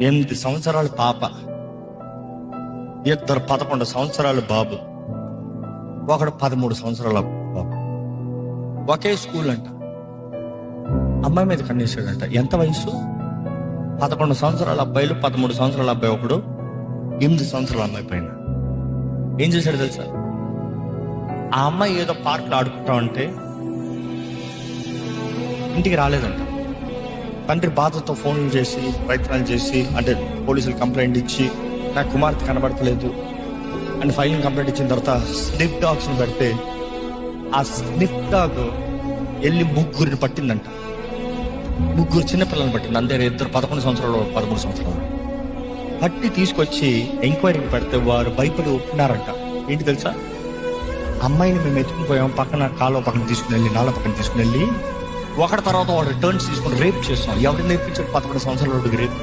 8 సంవత్సరాల పాప, 2 11 సంవత్సరాల బాబు, ఒకడు 13 సంవత్సరాల బాబు. ఒకే స్కూల్ అంట. అమ్మాయి మీద కన్నేసాడంట. ఎంత వయసు? 11 సంవత్సరాల అబ్బాయిలు, 13 సంవత్సరాల అబ్బాయి ఒకడు, 8 సంవత్సరాల అమ్మాయి పైన. ఏం చేశాడు తెలుసా? ఆ అమ్మాయి ఏదో పార్క్లో ఆడుకుంటా ఉంటే ఇంటికి రాలేదంట. తండ్రి బాధతో ఫోన్లు చేసి, ప్రయత్నాలు చేసి, అంటే పోలీసులు కంప్లైంట్ ఇచ్చి, నా కుమార్తె కనబడతలేదు అని ఫైలింగ్ కంప్లైంట్ ఇచ్చిన తర్వాత స్నిఫ్ డాగ్స్ని పెడితే ఆ స్నిఫ్ డాగ్ వెళ్ళి 3 పట్టిందంట. 3 చిన్నపిల్లలను పట్టింది. అంతే, 2 11 సంవత్సరాలు, 13 సంవత్సరాలు పట్టి తీసుకొచ్చి ఎంక్వైరీకి పెడితే వారు భయపడి ఒప్పుకున్నారంట. ఏంటి తెలుసా? అమ్మాయిని మేము ఎత్తుకుని పోయాం, పక్కన కాలువ పక్కన తీసుకుని వెళ్ళి, నాళ్ళ పక్కన తీసుకుని వెళ్ళి, ఒకటి తర్వాత వాడు టర్న్స్ తీసుకుని రేప్ చేస్తాం. ఎవరిని నేర్పించాడు? 11 సంవత్సరాల రేప్.